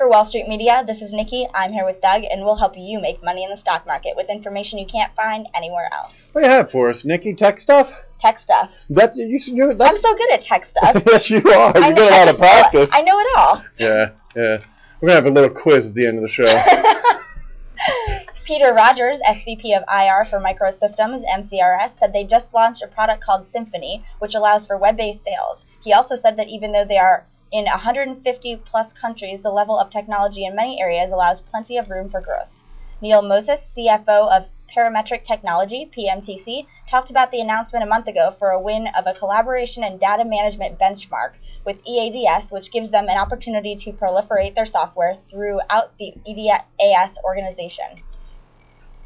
For Wall Street Media, this is Nikki. I'm here with Doug, and we'll help you make money in the stock market with information you can't find anywhere else. What do you have for us, Nikki? Tech stuff? Tech stuff. I'm so good at tech stuff. Yes, you are. You get a lot of practice. I know it all. Yeah. We're going to have a little quiz at the end of the show. Peter Rogers, SVP of IR for Microsystems, MCRS, said they just launched a product called Symphony, which allows for web-based sales. He also said that even though they are in 150-plus countries, the level of technology in many areas allows plenty of room for growth. Neil Moses, CFO of Parametric Technology, PMTC, talked about the announcement a month ago for a win of a collaboration and data management benchmark with EADS, which gives them an opportunity to proliferate their software throughout the EADS organization.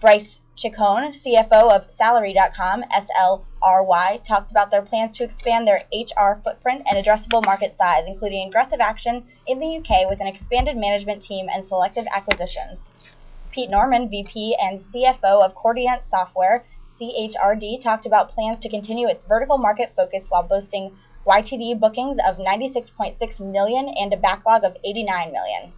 Bryce Chacon, CFO of Salary.com, SLRY, talked about their plans to expand their HR footprint and addressable market size, including aggressive action in the UK with an expanded management team and selective acquisitions. Pete Norman, VP and CFO of Cordient Software, CHRD, talked about plans to continue its vertical market focus while boasting YTD bookings of $96.6 million and a backlog of $89 million.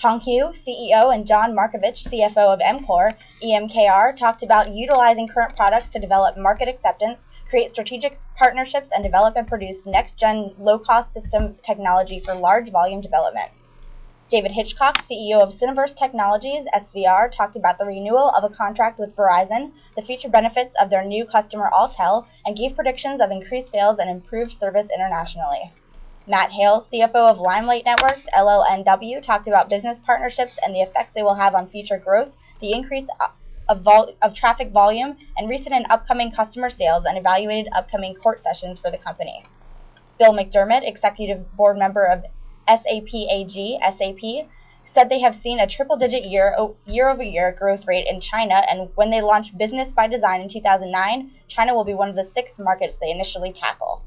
Honghu, CEO, and John Markovich, CFO of EMKR, talked about utilizing current products to develop market acceptance, create strategic partnerships, and develop and produce next-gen low-cost system technology for large volume development. David Hitchcock, CEO of Syniverse Technologies, SVR, talked about the renewal of a contract with Verizon, the future benefits of their new customer Alltel, and gave predictions of increased sales and improved service internationally. Matt Hale, CFO of Limelight Networks, LLNW, talked about business partnerships and the effects they will have on future growth, the increase of traffic volume, and recent and upcoming customer sales, and evaluated upcoming court sessions for the company. Bill McDermott, executive board member of SAP AG, SAP, said they have seen a triple-digit year-over-year growth rate in China, and when they launched Business by Design in 2009, China will be one of the 6 markets they initially tackle.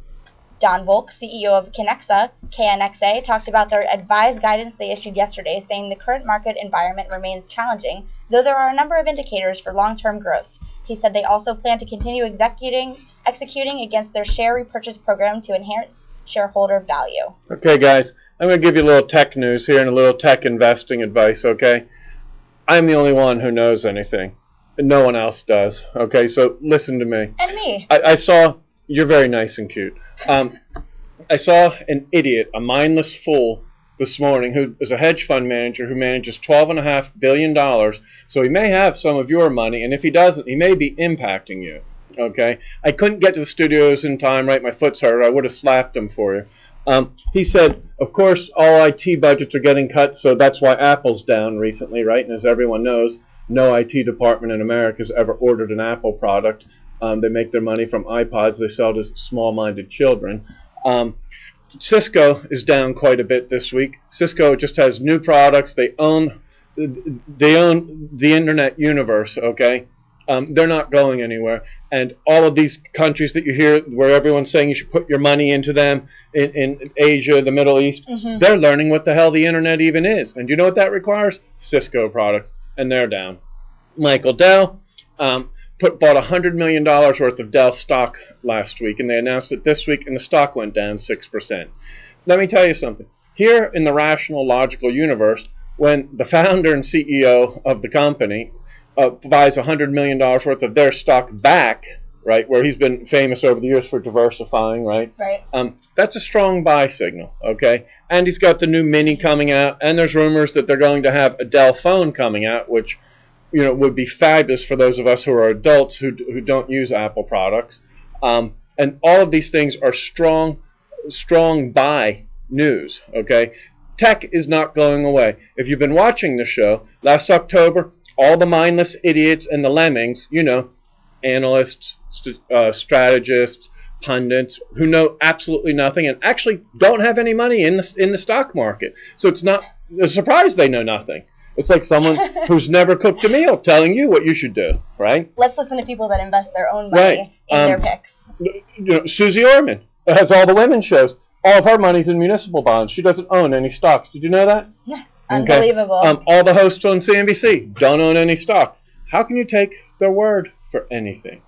Don Volk, CEO of KNXA, talked about their advised guidance they issued yesterday, saying the current market environment remains challenging, though there are a number of indicators for long-term growth. He said they also plan to continue executing against their share repurchase program to enhance shareholder value. Okay, guys, I'm going to give you a little tech news here and a little tech investing advice, okay? I'm the only one who knows anything. No one else does, okay? So listen to me. And me. I saw... You're very nice and cute. I saw an idiot, a mindless fool, this morning who is a hedge fund manager who manages $12.5 billion. So he may have some of your money, and if he doesn't, he may be impacting you. Okay? I couldn't get to the studios in time, right? My foot's hurt. I would have slapped him for you. He said, of course, all IT budgets are getting cut, so that's why Apple's down recently, right? And as everyone knows, no IT department in America has ever ordered an Apple product. They make their money from iPods they sell to small-minded children. Cisco is down quite a bit this week. Cisco just has new products. They own the internet universe, okay? They're not going anywhere. And all of these countries that you hear where everyone's saying you should put your money into them in Asia, the Middle East, they're learning what the hell the internet even is. And do you know what that requires? Cisco products. And they're down. Michael Dell bought $100 million worth of Dell stock last week, and they announced it this week, and the stock went down 6%. Let me tell you something. Here in the rational, logical universe, when the founder and CEO of the company buys $100 million worth of their stock back, right, where he's been famous over the years for diversifying, right? Right. That's a strong buy signal, okay? And he's got the new Mini coming out, and there's rumors that they're going to have a Dell phone coming out, which would be fabulous for those of us who are adults who don't use Apple products. And all of these things are strong buy news, okay? Tech is not going away. If you've been watching the show, last October, all the mindless idiots and the lemmings, analysts, strategists, pundits, who know absolutely nothing and actually don't have any money in the stock market. So it's not a surprise they know nothing. It's like someone who's never cooked a meal telling you what you should do, right? Let's listen to people that invest their own money in their picks. Susie Orman has all the women's shows. All of her money's in municipal bonds. She doesn't own any stocks. Did you know that? Unbelievable. Okay. All the hosts on CNBC don't own any stocks. How can you take their word for anything?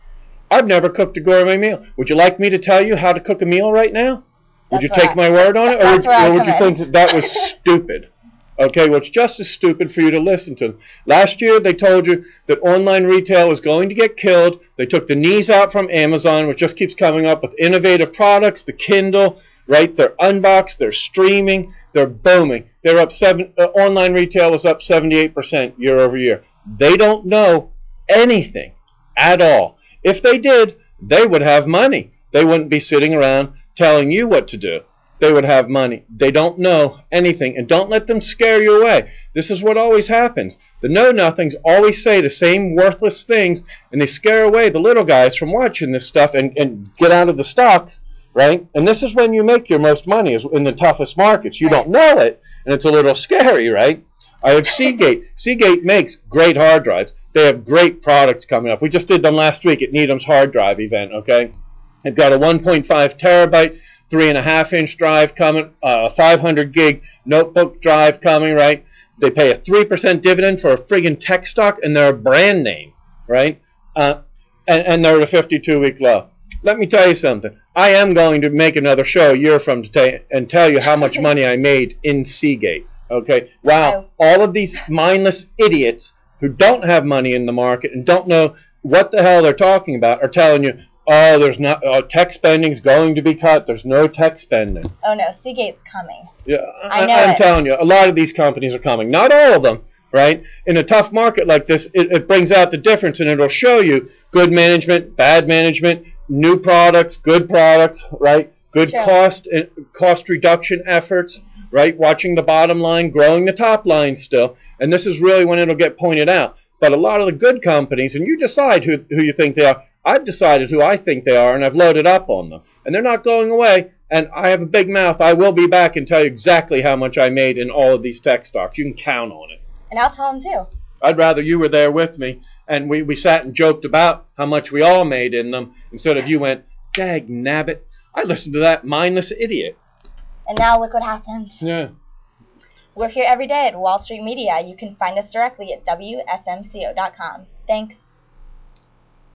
I've never cooked a gourmet meal. Would you like me to tell you how to cook a meal right now? Would you take my word on it? Or would you think that was stupid? Okay, well, it's just as stupid for you to listen to them. Last year, they told you that online retail was going to get killed. They took the knees out from Amazon, which just keeps coming up with innovative products, the Kindle, right? They're unboxed, they're streaming, they're booming. They're up online retail was up 78% year over year. They don't know anything at all. If they did, they would have money. They wouldn't be sitting around telling you what to do. They would have money. They don't know anything, and don't let them scare you away. This is what always happens. The know-nothings always say the same worthless things, and they scare away the little guys from watching this stuff and get out of the stocks, right? And this is when you make your most money, is in the toughest markets. You don't know it, and it's a little scary, right? I have Seagate. Seagate makes great hard drives. They have great products coming up. We just did them last week at Needham's hard drive event, okay? They've got a 1.5 terabyte 3.5-inch drive coming, a 500 gig notebook drive coming, right? They pay a 3% dividend for a friggin' tech stock, and they're a brand name, right? And they're at a 52-week low. Let me tell you something. I am going to make another show a year from today and tell you how much money I made in Seagate, okay? Wow, all of these mindless idiots who don't have money in the market and don't know what the hell they're talking about are telling you, oh, there's not tech spending's going to be cut. There's no tech spending. Oh no, Seagate's coming. Yeah, I'm telling you, a lot of these companies are coming. Not all of them, right? In a tough market like this, it brings out the difference, and it'll show you good management, bad management, new products, good products, right? Good cost reduction efforts, right? Watching the bottom line, growing the top line still, and this is really when it'll get pointed out. But a lot of the good companies, and you decide who you think they are. I've decided who I think they are, and I've loaded up on them. And they're not going away, and I have a big mouth. I will be back and tell you exactly how much I made in all of these tech stocks. You can count on it. And I'll tell them too. I'd rather you were there with me, and we sat and joked about how much we all made in them, instead of you went, dag nabbit, I listened to that mindless idiot. And now look what happens. Yeah. We're here every day at Wall Street Media. You can find us directly at WSMCO.com. Thanks.